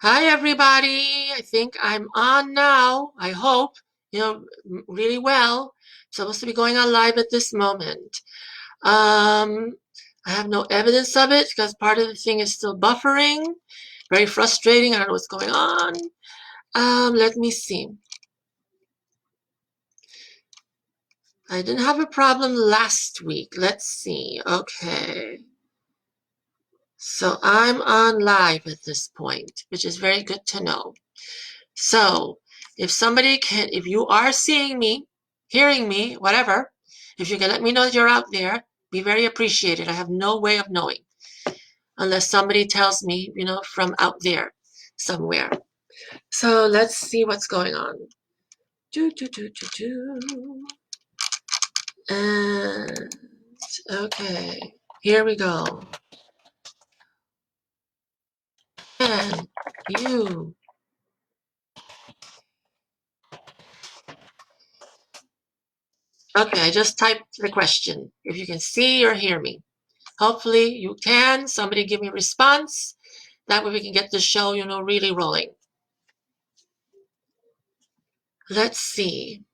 Hi, everybody. I think I'm on now. I hope, really well. Supposed to be going on live at this moment. I have no evidence of it because part of the thing is still buffering. Very frustrating. I don't know what's going on. Let me see. I didn't have a problem last week. Let's see. Okay. So I'm on live at this point, which is very good to know. So if you are seeing me, hearing me, whatever, if you can let me know that you're out there, be very appreciated. I have no way of knowing unless somebody tells me, from out there somewhere. So let's see what's going on. Do, do, do, do, do. And okay, here we go. And you. Okay, I just typed the question. If you can see or hear me. Hopefully you can. Somebody give me a response. That way we can get the show, really rolling. Let's see.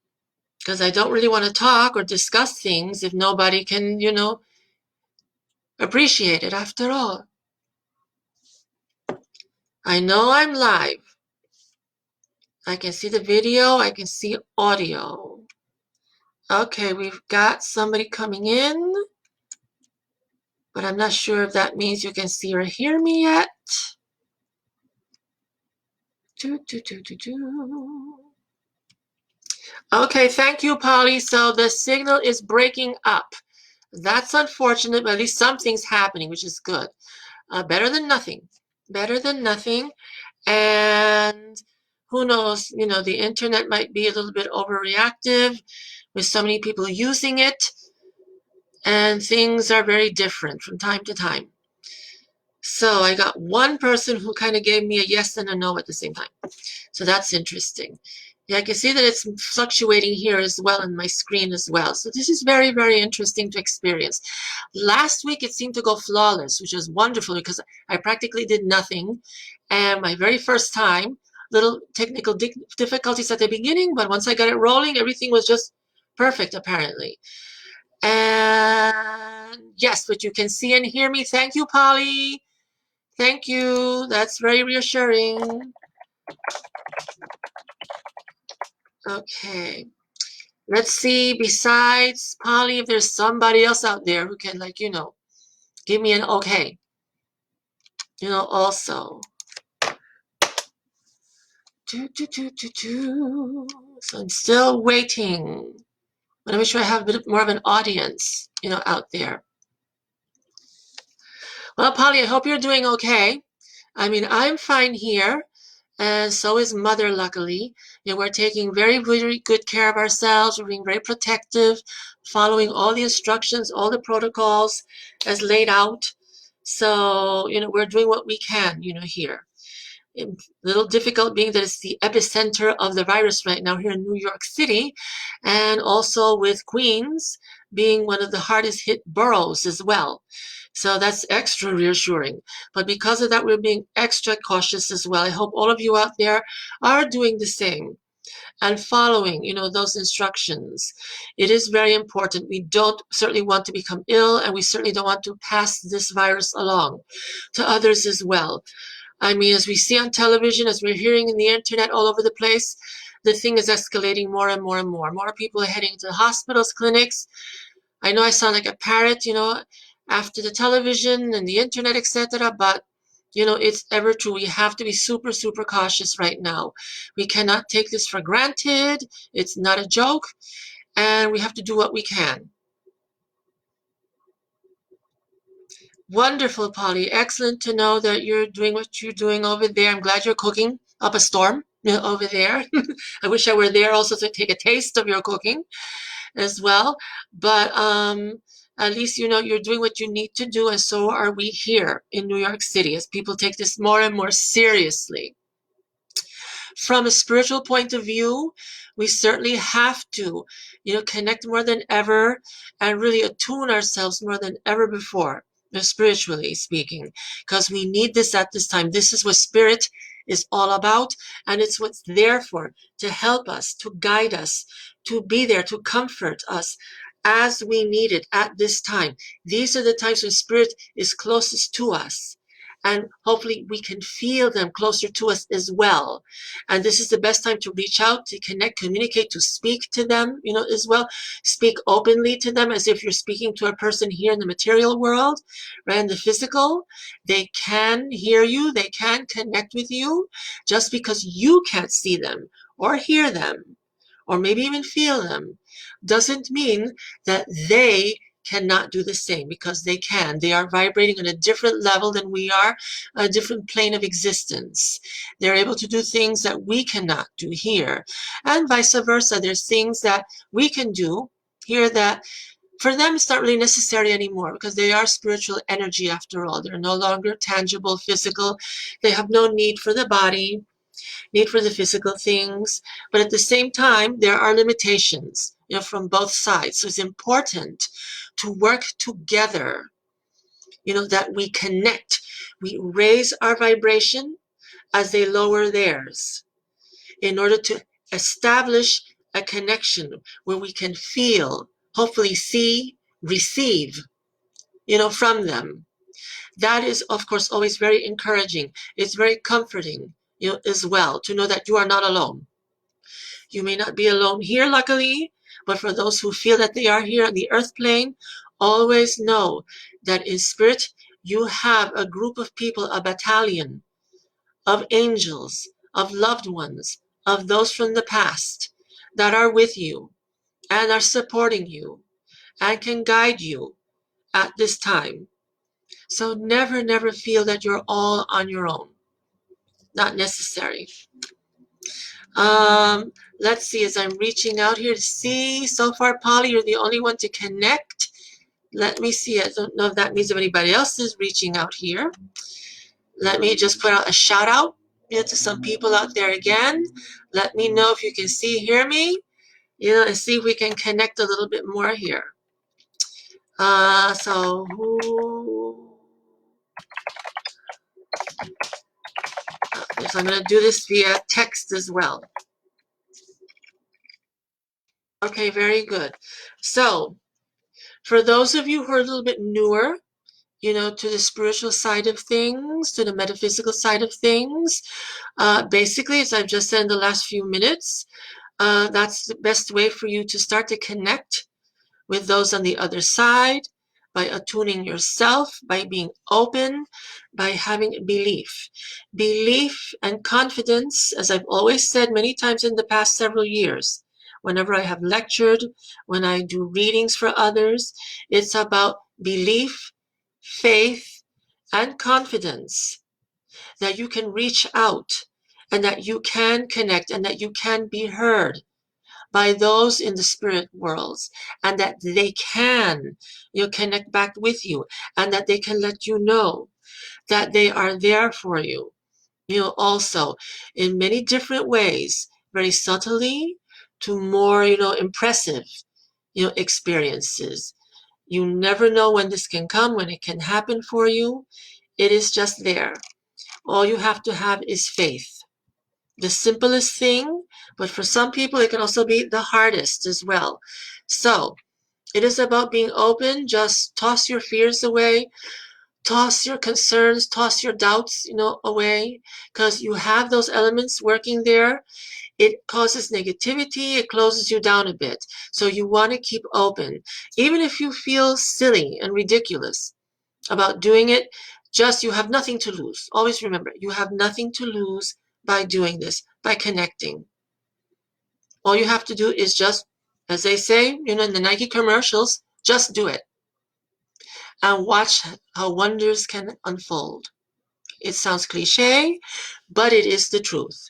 Because I don't really want to talk or discuss things if nobody can, appreciate it after all. I know I'm live. I can see the video. I can see audio. Okay, we've got somebody coming in. But I'm not sure if that means you can see or hear me yet. Do, do, do, do, do. Okay, thank you, Polly. So the signal is breaking up. That's unfortunate, but at least something's happening, which is good. Better than nothing. Better than nothing. And who knows, the internet might be a little bit overreactive with so many people using it, and things are very different from time to time. So I got one person who kind of gave me a yes and a no at the same time. So that's interesting. Yeah, I can see that it's fluctuating here as well on my screen as well. So this is very, very interesting to experience. Last week, it seemed to go flawless, which was wonderful because I practically did nothing. And my very first time, little technical difficulties at the beginning, but once I got it rolling, everything was just perfect, apparently. And yes, but you can see and hear me. Thank you, Polly. Thank you. That's very reassuring. Okay. Let's see, besides Polly, if there's somebody else out there who can, give me an okay. Also. So I'm still waiting. I want to make sure I have a bit more of an audience, out there. Well, Polly, I hope you're doing okay. I mean, I'm fine here, and so is Mother, luckily. We're taking very, very good care of ourselves. We're being very protective, following all the instructions, all the protocols as laid out. So, we're doing what we can, here. A little difficult being that it's the epicenter of the virus right now here in New York City, and also with Queens being one of the hardest hit boroughs as well. So that's extra reassuring. But because of that, we're being extra cautious as well. I hope all of you out there are doing the same and following, those instructions. It is very important. We don't certainly want to become ill, and we certainly don't want to pass this virus along to others as well. I mean, as we see on television, as we're hearing in the internet all over the place, the thing is escalating more and more and more. More people are heading to hospitals, clinics. I know I sound like a parrot, after the television and the internet, etc., but it's ever true. We have to be super, super cautious right now. We cannot take this for granted. It's not a joke, and we have to do what we can. Wonderful, Polly. Excellent to know that you're doing what you're doing over there. I'm glad you're cooking up a storm, over there. I wish I were there also to take a taste of your cooking as well. But at least you're doing what you need to do, and so are we here in New York City as people take this more and more seriously. From a spiritual point of view, we certainly have to, connect more than ever and really attune ourselves more than ever before, spiritually speaking, because we need this at this time. This is what spirit is all about, and it's what's there for, to help us, to guide us, to be there, to comfort us as we need it at this time. These are the times when Spirit is closest to us. And hopefully we can feel them closer to us as well. And this is the best time to reach out, to connect, communicate, to speak to them, as well. Speak openly to them as if you're speaking to a person here in the material world, right? In the physical, they can hear you, they can connect with you. Just because you can't see them or hear them, or maybe even feel them, doesn't mean that they cannot do the same, because they can. They are vibrating on a different level than we are, a different plane of existence. They're able to do things that we cannot do here, and vice versa. There's things that we can do here that for them it's not really necessary anymore, because they are spiritual energy after all. They're no longer tangible, physical. They have no need for the body, need for the physical things, but at the same time, there are limitations, from both sides. So it's important to work together, that we connect, we raise our vibration as they lower theirs, in order to establish a connection where we can feel, hopefully see, receive, from them. That is, of course, always very encouraging. It's very comforting, as well, to know that you are not alone. You may not be alone here, luckily, but for those who feel that they are here on the earth plane, always know that in spirit, you have a group of people, a battalion of angels, of loved ones, of those from the past that are with you and are supporting you and can guide you at this time. So never, never feel that you're all on your own. Not necessary. Let's see, as I'm reaching out here to see, so far, Polly, you're the only one to connect. Let me see, I don't know if that means if anybody else is reaching out here. Let me just put out a shout out, to some people out there again. Let me know if you can see, hear me, and see if we can connect a little bit more here. So I'm going to do this via text as well. Okay, very good. So for those of you who are a little bit newer, to the spiritual side of things, to the metaphysical side of things, basically, as I've just said in the last few minutes, that's the best way for you to start to connect with those on the other side, by attuning yourself, by being open, by having belief. Belief and confidence, as I've always said many times in the past several years, whenever I have lectured, when I do readings for others, it's about belief, faith, and confidence that you can reach out and that you can connect and that you can be heard by those in the spirit worlds, and that they can, connect back with you, and that they can let you know that they are there for you, also in many different ways, very subtly to more, impressive, experiences. You never know when this can come, when it can happen for you. It is just there. All you have to have is faith. The simplest thing, but for some people it can also be the hardest as well. So it is about being open. Just toss your fears away, toss your concerns, toss your doubts, away, because you have those elements working there. It causes negativity, it closes you down a bit. So you want to keep open. Even if you feel silly and ridiculous about doing it, you have nothing to lose. Always remember, you have nothing to lose by doing this, by connecting. All you have to do is just, as they say, in the Nike commercials, just do it. And watch how wonders can unfold. It sounds cliche, but it is the truth.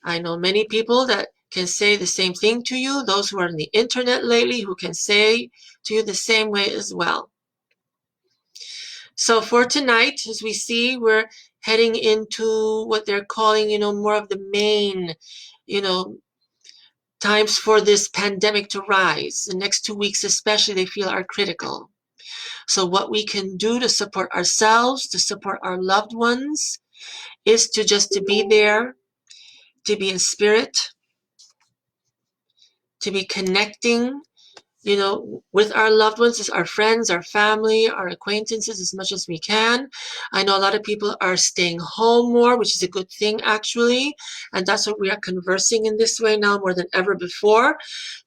I know many people that can say the same thing to you, those who are on the internet lately who can say to you the same way as well. So for tonight, as we see, we're heading into what they're calling, more of the main, times for this pandemic to rise. The next 2 weeks especially, they feel are critical. So what we can do to support ourselves, to support our loved ones, is to just to be there, to be in spirit, to be connecting, with our loved ones, our friends, our family, our acquaintances as much as we can. I know a lot of people are staying home more, which is a good thing actually. And that's what we are conversing in this way now more than ever before,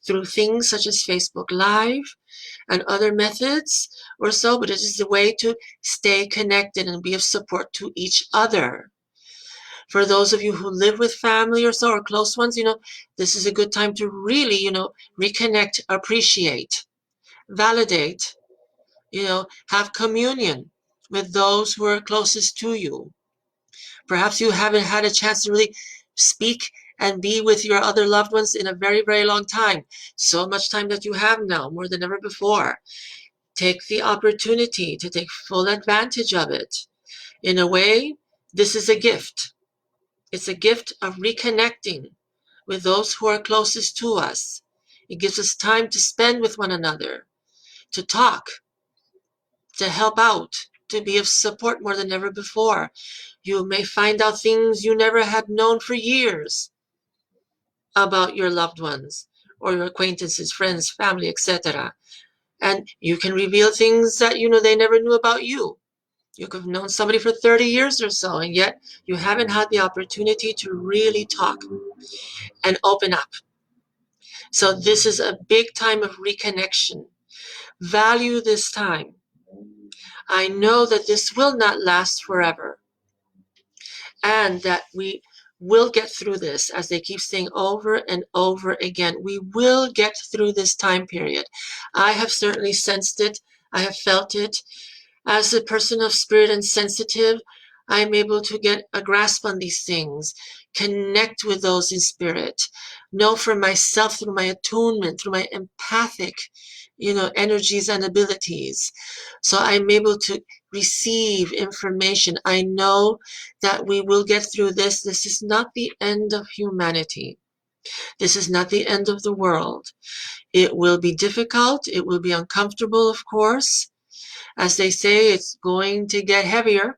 through things such as Facebook Live and other methods or so. But it is a way to stay connected and be of support to each other. For those of you who live with family or so, or close ones, this is a good time to really, reconnect, appreciate, validate, have communion with those who are closest to you. Perhaps you haven't had a chance to really speak and be with your other loved ones in a very, very long time. So much time that you have now, more than ever before. Take the opportunity to take full advantage of it. In a way, this is a gift. It's a gift of reconnecting with those who are closest to us. It gives us time to spend with one another, to talk, to help out, to be of support more than ever before. You may find out things you never had known for years about your loved ones or your acquaintances, friends, family, etc. And you can reveal things that they never knew about you. You could have known somebody for 30 years or so, and yet you haven't had the opportunity to really talk and open up. So this is a big time of reconnection. Value this time. I know that this will not last forever, and that we will get through this, as they keep saying over and over again. We will get through this time period. I have certainly sensed it. I have felt it. As a person of spirit and sensitive, I'm able to get a grasp on these things, connect with those in spirit, know for myself through my attunement, through my empathic, energies and abilities. So I'm able to receive information. I know that we will get through this. This is not the end of humanity. This is not the end of the world. It will be difficult. It will be uncomfortable, of course. As they say, it's going to get heavier,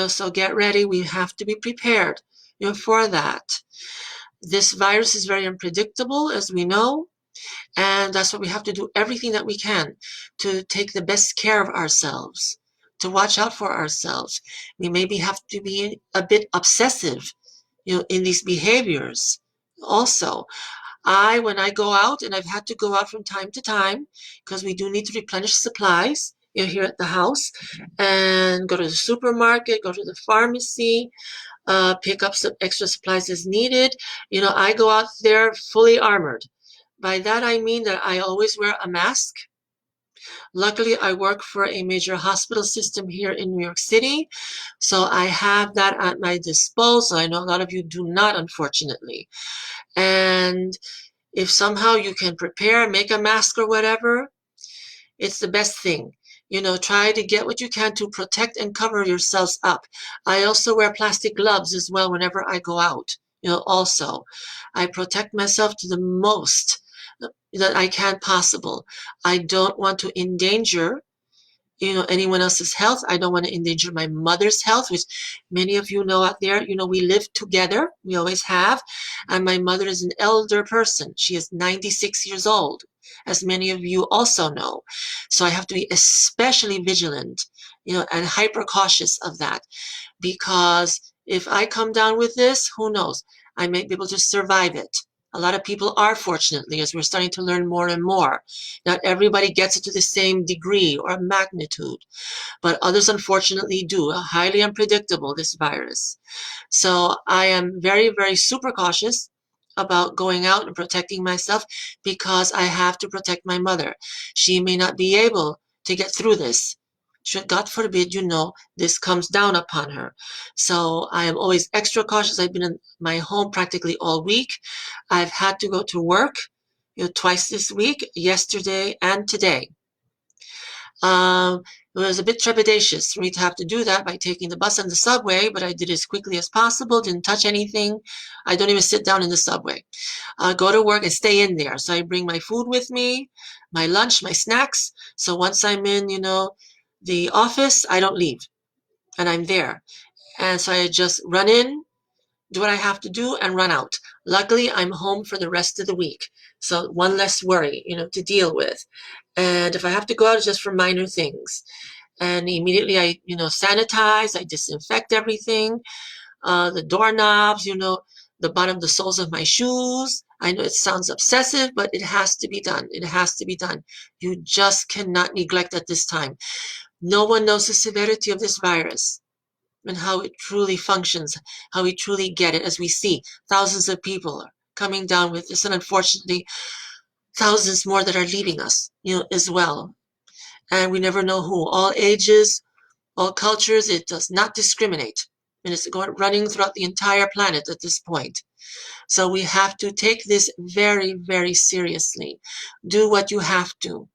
so get ready. We have to be prepared, for that. This virus is very unpredictable, as we know, and that's what we have to do everything that we can to take the best care of ourselves, to watch out for ourselves. We maybe have to be a bit obsessive, in these behaviors also. When I go out, and I've had to go out from time to time, because we do need to replenish supplies, here at the house, and go to the supermarket, go to the pharmacy, pick up some extra supplies as needed. I go out there fully armored. By that, I mean that I always wear a mask. Luckily, I work for a major hospital system here in New York City, so I have that at my disposal. I know a lot of you do not, unfortunately. And if somehow you can prepare, make a mask or whatever, it's the best thing. Try to get what you can to protect and cover yourselves up. I also wear plastic gloves as well whenever I go out. Also, I protect myself to the most that I can possible. I don't want to endanger anyone else's health. I don't want to endanger my mother's health, which many of you know out there. We live together. We always have. And my mother is an elder person. She is 96 years old, as many of you also know. So I have to be especially vigilant, and hyper cautious of that, because if I come down with this, who knows? I may be able to survive it. A lot of people are, fortunately, as we're starting to learn more and more. Not everybody gets it to the same degree or magnitude, but others unfortunately do. Highly unpredictable, this virus. So I am very, very super cautious about going out and protecting myself, because I have to protect my mother. She may not be able to get through this. Should, God forbid, this comes down upon her. So I am always extra cautious. I've been in my home practically all week. I've had to go to work, twice this week, yesterday and today. It was a bit trepidatious for me to have to do that by taking the bus and the subway, but I did it as quickly as possible, didn't touch anything. I don't even sit down in the subway. Go to work and stay in there. So I bring my food with me, my lunch, my snacks. So once I'm in, the office, I don't leave, and I'm there. And so I just run in, do what I have to do, and run out. Luckily, I'm home for the rest of the week. So one less worry, to deal with. And if I have to go out, it's just for minor things. And immediately I, sanitize, I disinfect everything, the doorknobs, the bottom of the soles of my shoes. I know it sounds obsessive, but it has to be done. It has to be done. You just cannot neglect at this time. No one knows the severity of this virus and how it truly functions, how we truly get it. As we see, thousands of people are coming down with this, and unfortunately, thousands more that are leaving us, as well. And we never know who. All ages, all cultures, it does not discriminate. And it's running throughout the entire planet at this point. So we have to take this very, very seriously. Do what you have to.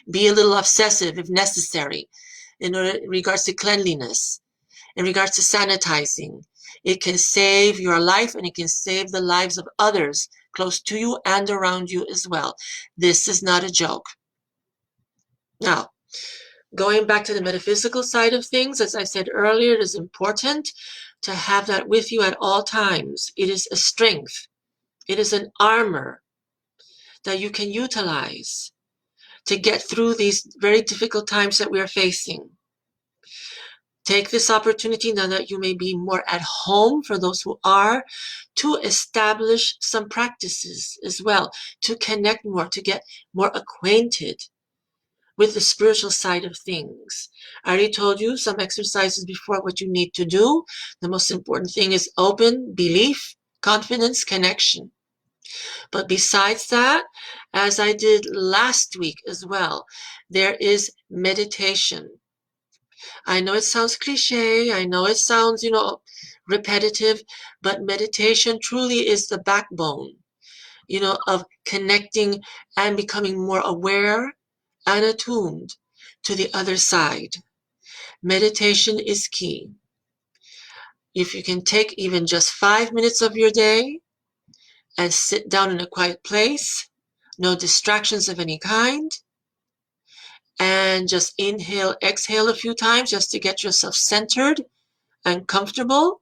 Be a little obsessive if necessary in regards to cleanliness, in regards to sanitizing. It can save your life and it can save the lives of others close to you and around you as well. This is not a joke. Now, going back to the metaphysical side of things, as I said earlier, it is important to have that with you at all times. It is a strength. It is an armor that you can utilize to get through these very difficult times that we are facing. Take this opportunity now that you may be more at home, for those who are, to establish some practices as well, to connect more, to get more acquainted with the spiritual side of things. I already told you some exercises before what you need to do. The most important thing is open belief, confidence, connection. But besides that, as I did last week as well, there is meditation. I know it sounds cliche, I know it sounds, repetitive, but meditation truly is the backbone, of connecting and becoming more aware and attuned to the other side. Meditation is key. If you can take even just 5 minutes of your day and sit down in a quiet place, no distractions of any kind, and just inhale, exhale a few times just to get yourself centered and comfortable,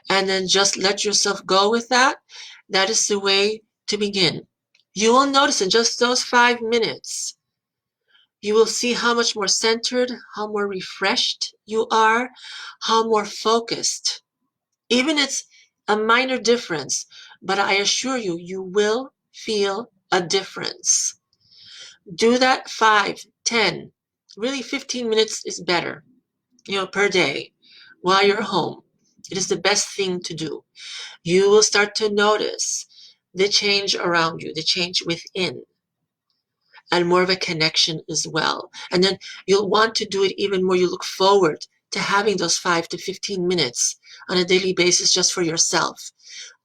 and then just let yourself go with that. That is the way to begin. You will notice in just those 5 minutes, you will see how much more centered, how more refreshed you are, how more focused. Even it's a minor difference, but I assure you, you will feel a difference. Do that 5, 10, really 15 minutes is better, per day while you're home. It is the best thing to do. You will start to notice the change around you, the change within, and more of a connection as well. And then you'll want to do it even more. You look forward to having those 5 to 15 minutes on a daily basis just for yourself,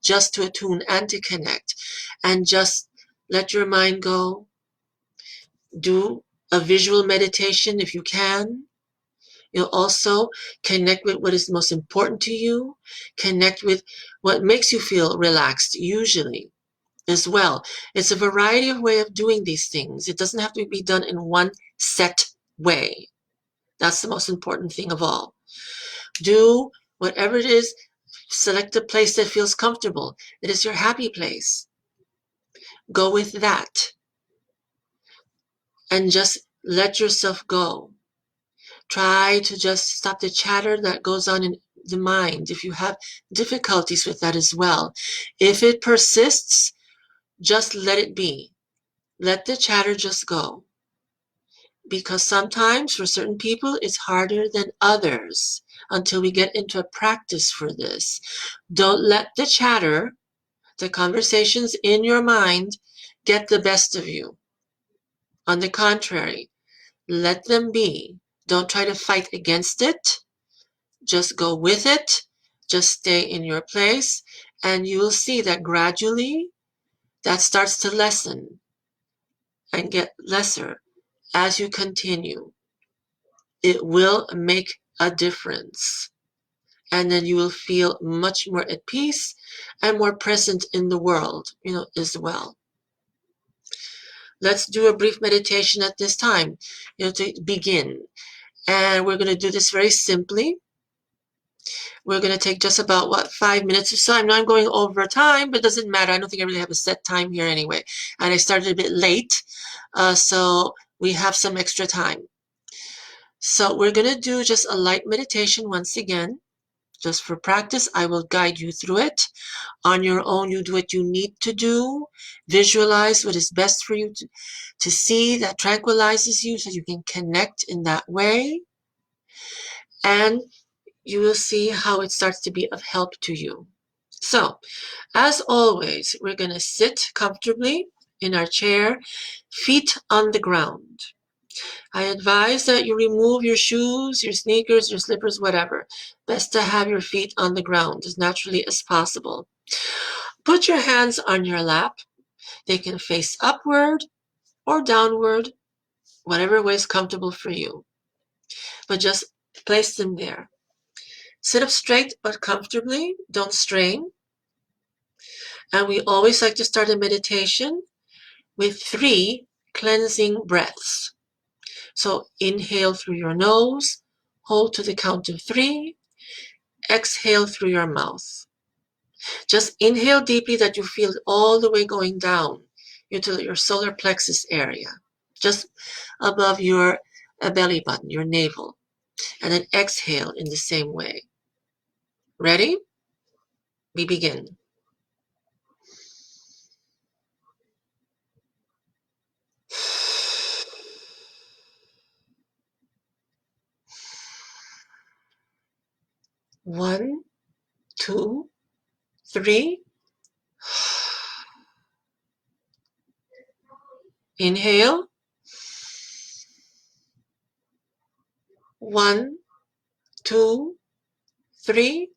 just to attune and to connect, and just let your mind go. Do a visual meditation if you can. You'll also connect with what is most important to you, connect with what makes you feel relaxed usually as well. It's a variety of way of doing these things. It doesn't have to be done in one set way. That's the most important thing of all. Do whatever it is, select a place that feels comfortable. It is your happy place. Go with that and just let yourself go. Try to just stop the chatter that goes on in the mind if you have difficulties with that as well. If it persists, just let it be. Let the chatter just go. Because sometimes for certain people it's harder than others until we get into a practice for this. Don't let the chatter, the conversations in your mind, get the best of you. On the contrary, let them be. Don't try to fight against it. Just go with it. Just stay in your place, and you will see that gradually that starts to lessen and get lesser as you continue. It will make a difference. And then you will feel much more at peace and more present in the world, as well. Let's do a brief meditation at this time, to begin. And we're going to do this very simply. We're going to take just about, 5 minutes or so. I know I'm going over time, but it doesn't matter. I don't think I really have a set time here anyway. And I started a bit late, so we have some extra time. So we're going to do just a light meditation once again. Just for practice, I will guide you through it. On your own, you do what you need to do. Visualize what is best for you to see that tranquilizes you so you can connect in that way. And you will see how it starts to be of help to you. So, as always, we're going to sit comfortably in our chair, feet on the ground. I advise that you remove your shoes, your sneakers, your slippers, whatever. Best to have your feet on the ground as naturally as possible. Put your hands on your lap. They can face upward or downward, whatever way is comfortable for you. But just place them there. Sit up straight but comfortably. Don't strain. And we always like to start a meditation with 3 cleansing breaths. So inhale through your nose, hold to the count of 3, exhale through your mouth. Just inhale deeply that you feel it all the way going down into your solar plexus area, just above your belly button, your navel. And then exhale in the same way. Ready? We begin. One, two, three. Inhale. 1, 2, 3.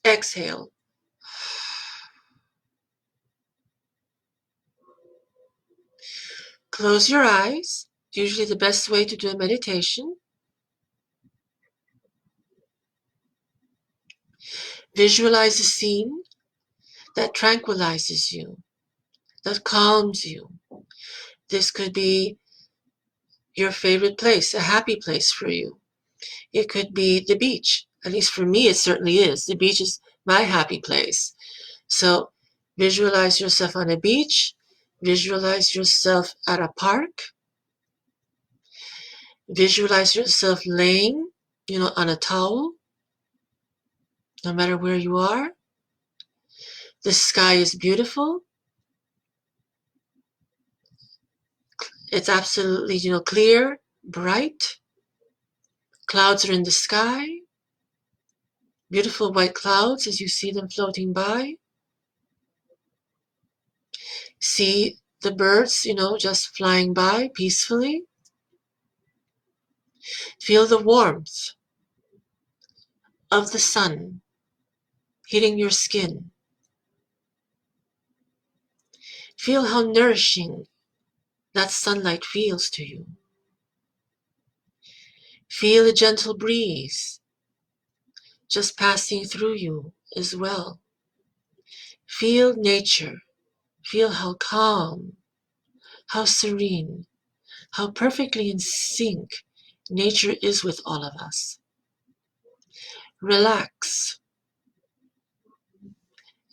Exhale. Close your eyes. Usually the best way to do a meditation. Visualize a scene that tranquilizes you, that calms you. This could be your favorite place, a happy place for you. It could be the beach. At least for me, it certainly is. The beach is my happy place. So visualize yourself on a beach. Visualize yourself at a park. Visualize yourself laying, on a towel, no matter where you are. The sky is beautiful. It's absolutely, clear, bright. Clouds are in the sky. Beautiful white clouds as you see them floating by. See the birds, just flying by peacefully. Feel the warmth of the sun hitting your skin. Feel how nourishing that sunlight feels to you. Feel a gentle breeze just passing through you as well. Feel nature. Feel how calm, how serene, how perfectly in sync nature is with all of us. Relax.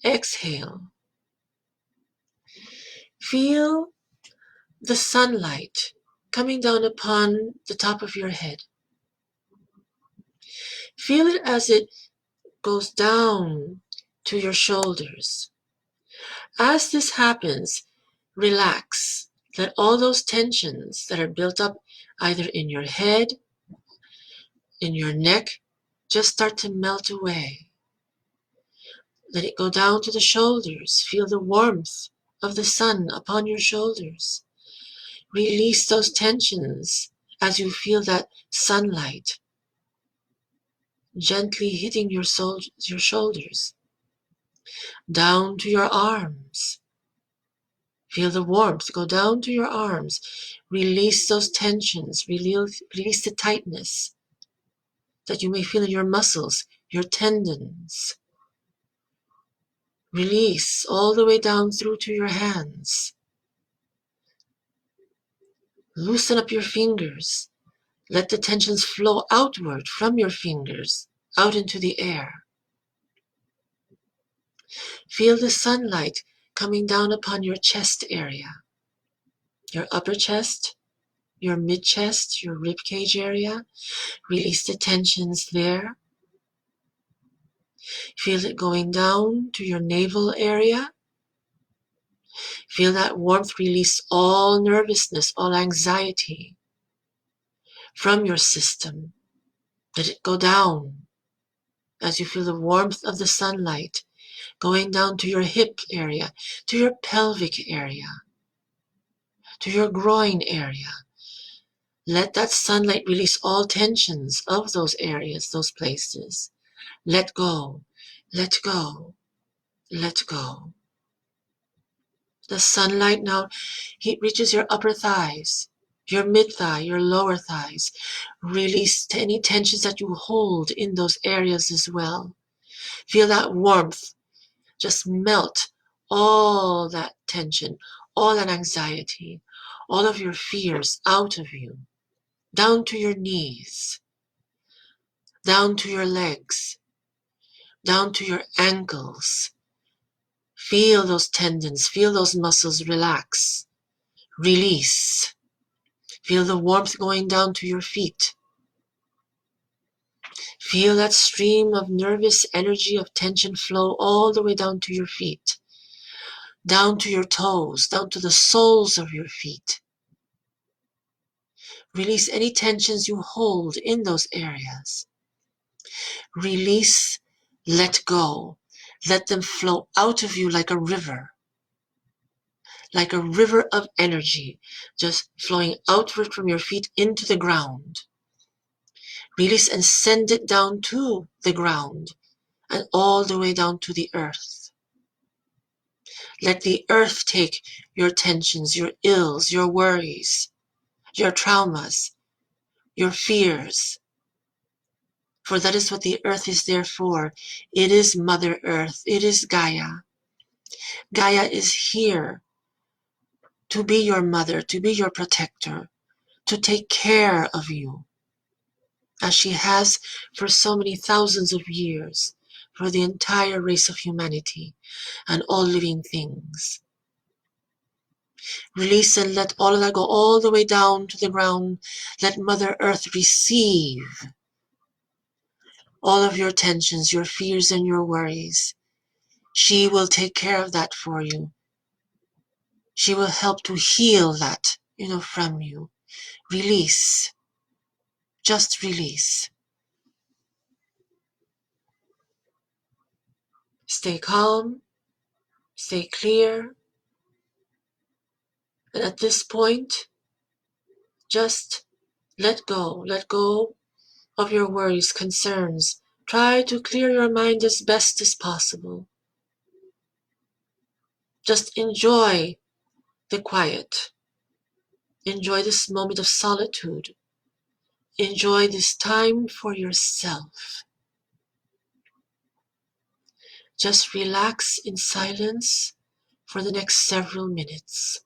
Exhale. Feel the sunlight coming down upon the top of your head. Feel it as it goes down to your shoulders. As this happens, relax. Let all those tensions that are built up either in your head, in your neck, just start to melt away. Let it go down to the shoulders. Feel the warmth of the sun upon your shoulders. Release those tensions as you feel that sunlight gently hitting your shoulders. Down to your arms. Feel the warmth go down to your arms. Release those tensions. Release the tightness that you may feel in your muscles, your tendons. Release all the way down through to your hands. Loosen up your fingers. Let the tensions flow outward from your fingers out into the air. Feel the sunlight coming down upon your chest area, your upper chest, your mid-chest, your rib cage area. Release the tensions there. Feel it going down to your navel area. Feel that warmth release all nervousness, all anxiety from your system. Let it go down as you feel the warmth of the sunlight going down to your hip area, to your pelvic area, to your groin area. Let that sunlight release all tensions of those areas, those places. Let go, let go, let go. The sunlight now reaches your upper thighs, your mid-thigh, your lower thighs. Release any tensions that you hold in those areas as well. Feel that warmth just melt all that tension, all that anxiety, all of your fears out of you, down to your knees, down to your legs, down to your ankles. Feel those tendons, feel those muscles relax, release. Feel the warmth going down to your feet. Feel that stream of nervous energy of tension flow all the way down to your feet, down to your toes, down to the soles of your feet. Release any tensions you hold in those areas. Release, let go. Let them flow out of you like a river of energy, just flowing outward from your feet into the ground. Release and send it down to the ground and all the way down to the earth. Let the earth take your tensions, your ills, your worries, your traumas, your fears. For that is what the earth is there for. It is Mother Earth. It is Gaia. Gaia is here to be your mother, to be your protector, to take care of you, as she has for so many thousands of years, for the entire race of humanity and all living things. Release and let all of that go all the way down to the ground. Let Mother Earth receive all of your tensions, your fears, and your worries. She will take care of that for you. She will help to heal that, from you. Release. Just release. Stay calm. Stay clear. And at this point, just let go. Let go of your worries, concerns. Try to clear your mind as best as possible. Just enjoy the quiet. Enjoy this moment of solitude. Enjoy this time for yourself. Just relax in silence for the next several minutes.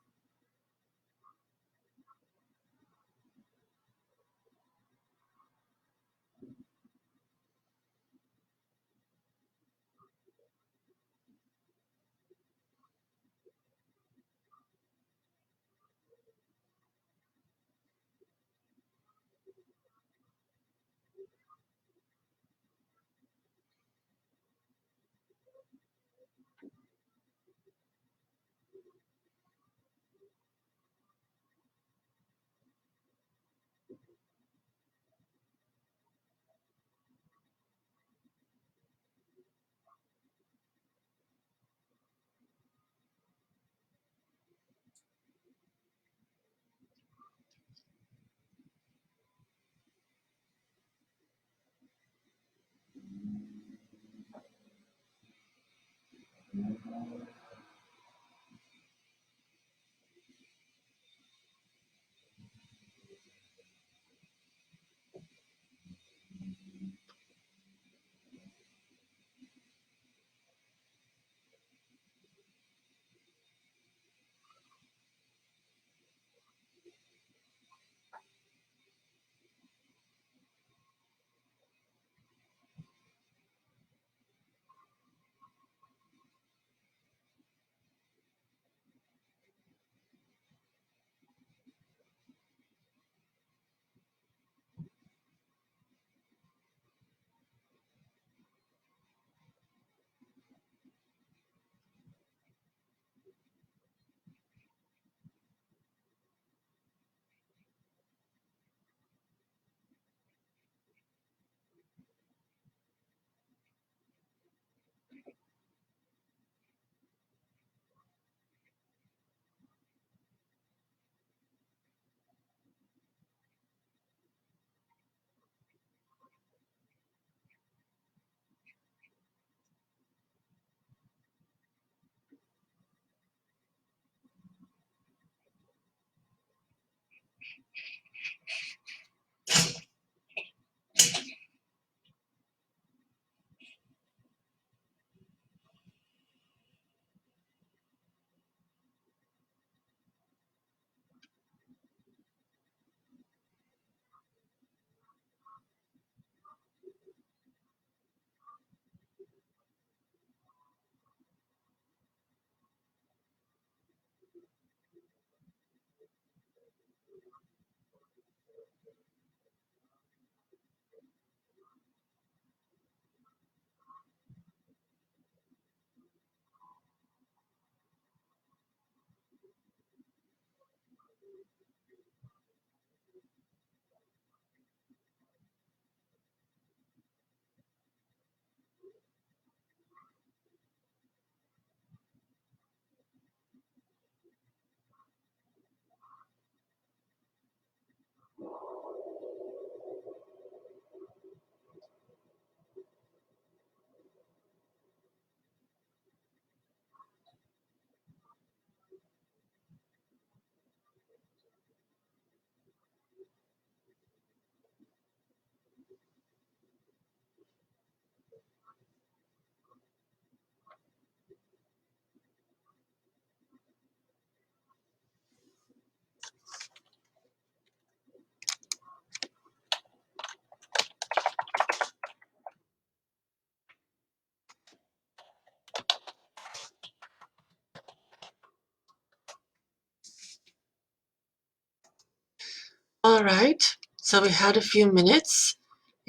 All right. So we had a few minutes,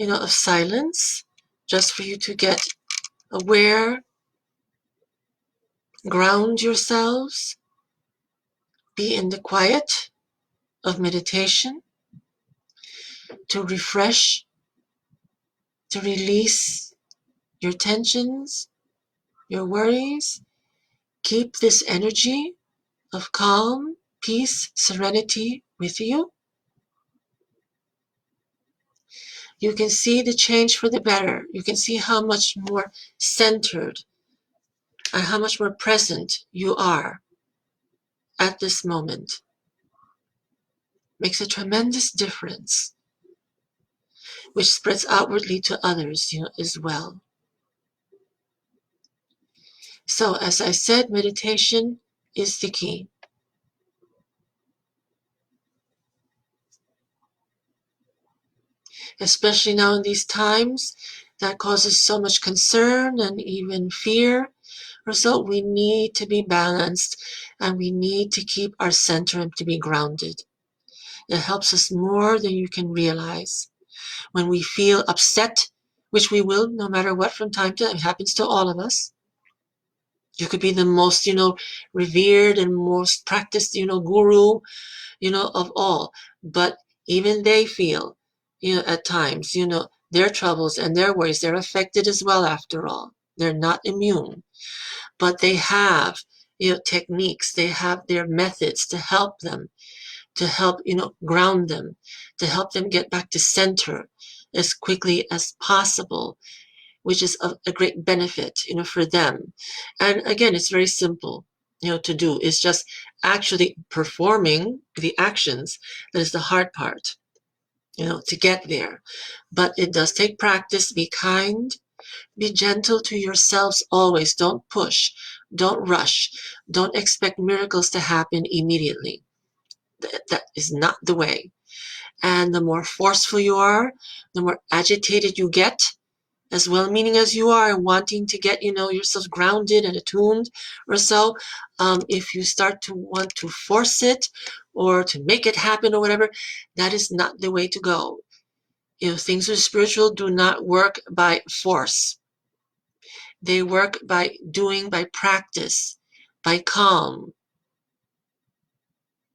of silence just for you to get aware, ground yourselves, be in the quiet of meditation to refresh, to release your tensions, your worries. Keep this energy of calm, peace, serenity with you. You can see the change for the better. You can see how much more centered and how much more present you are at this moment. Makes a tremendous difference, which spreads outwardly to others, as well. So, as I said, meditation is the key. Especially now in these times that causes so much concern and even fear. Or so we need to be balanced and we need to keep our center and to be grounded. It helps us more than you can realize. When we feel upset, which we will no matter what from time to time, it happens to all of us. You could be the most, revered and most practiced, guru, of all. But even they feel, at times, their troubles and their worries, they're affected as well after all. They're not immune. But they have, techniques, they have their methods to help them, to help, ground them, to help them get back to center as quickly as possible, which is a great benefit, for them. And again, it's very simple, to do. It's just actually performing the actions that is the hard part, to get there. But it does take practice. Be kind. Be gentle to yourselves always. Don't push. Don't rush. Don't expect miracles to happen immediately. That is not the way. And the more forceful you are, the more agitated you get, as well-meaning as you are, wanting to get, yourself grounded and attuned or so, if you start to want to force it or to make it happen or whatever, that is not the way to go. Things that are spiritual do not work by force. They work by doing, by practice, by calm.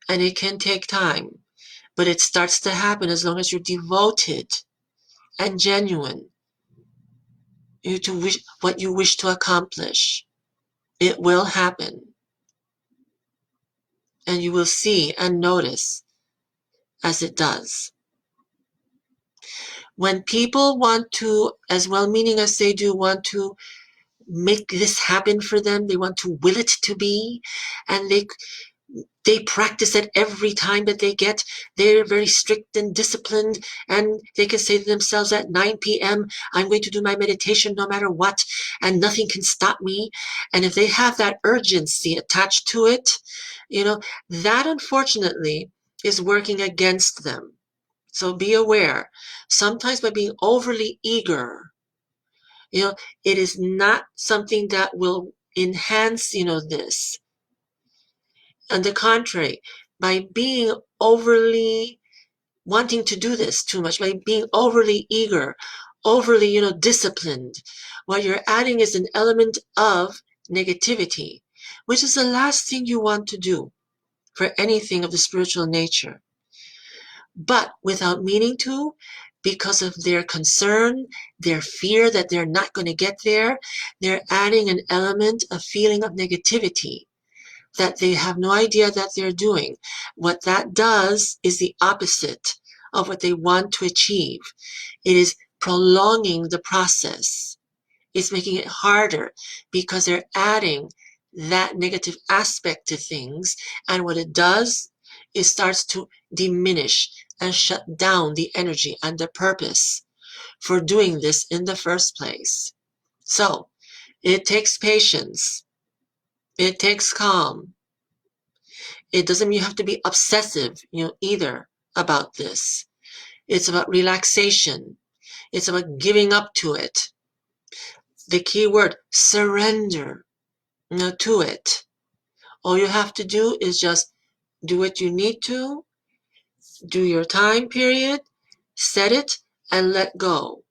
And it can take time, but it starts to happen as long as you're devoted and genuine to what you wish to accomplish. It will happen. And you will see and notice as it does. When people want to, as well-meaning as they do, want to make this happen for them, they want to will it to be, and they practice it every time that they're very strict and disciplined, and they can say to themselves at 9 p.m., I'm going to do my meditation no matter what, and nothing can stop me. And if they have that urgency attached to it, that unfortunately is working against them. So be aware. Sometimes by being overly eager, it is not something that will enhance, this. On the contrary, by being overly wanting to do this too much, by being overly eager, overly, disciplined, what you're adding is an element of negativity, which is the last thing you want to do for anything of the spiritual nature. But without meaning to, because of their concern, their fear that they're not going to get there, they're adding an element, a feeling of negativity that they have no idea that they're doing. What that does is the opposite of what they want to achieve. It is prolonging the process. It's making it harder because they're adding that negative aspect to things. And what it does is starts to diminish and shut down the energy and the purpose for doing this in the first place. So it takes patience. It takes calm. It doesn't mean you have to be obsessive, either about this. It's about relaxation. It's about giving up to it. The key word, surrender, to it. All you have to do is just do what you need to, Do your time period, set it, and let go.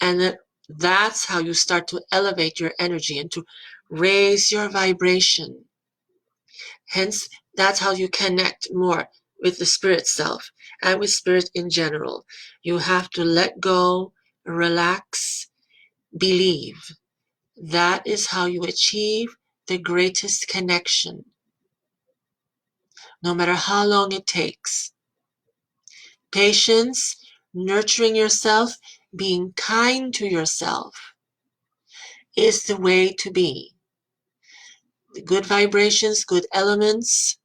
And that's how you start to elevate your energy and to raise your vibration. Hence, that's how you connect more with the spirit self and with spirit in general. You have to let go, relax, believe. That is how you achieve the greatest connection, no matter how long it takes. Patience, nurturing yourself, being kind to yourself is the way to be. The good vibrations, good elements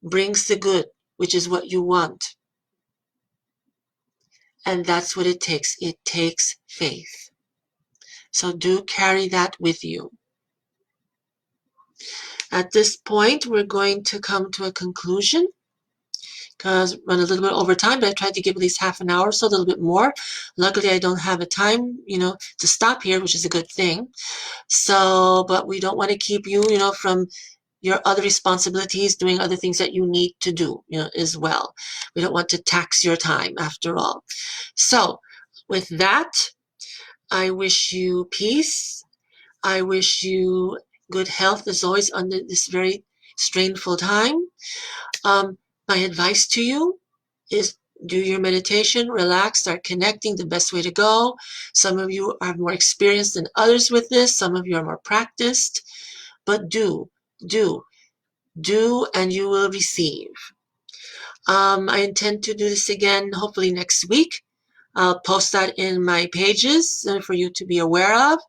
brings the good, which is what you want. And that's what it takes. It takes faith. So do carry that with you. At this point, we're going to come to a conclusion because run a little bit over time, but I tried to give at least half an hour, so a little bit more. Luckily, I don't have a time, to stop here, which is a good thing. So, but we don't want to keep you, from your other responsibilities, doing other things that you need to do, as well. We don't want to tax your time after all. So, with that, I wish you peace. I wish you good health as always under this very strainful time. My advice to you is do your meditation, relax, start connecting, the best way to go. Some of you are more experienced than others with this. Some of you are more practiced. But do, and you will receive. I intend to do this again hopefully next week. I'll post that in my pages for you to be aware of.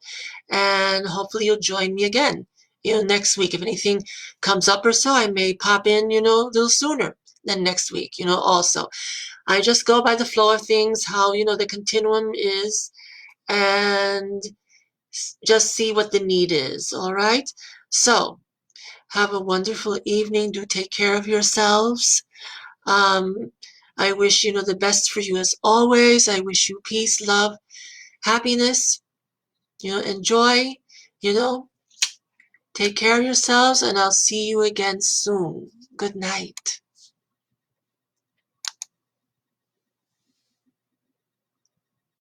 And hopefully you'll join me again, next week. If anything comes up or so, I may pop in, a little sooner than next week, also. I just go by the flow of things, how, the continuum is, and just see what the need is, all right? So, have a wonderful evening. Do take care of yourselves. I wish, the best for you as always. I wish you peace, love, happiness, enjoy, take care of yourselves, and I'll see you again soon. Good night.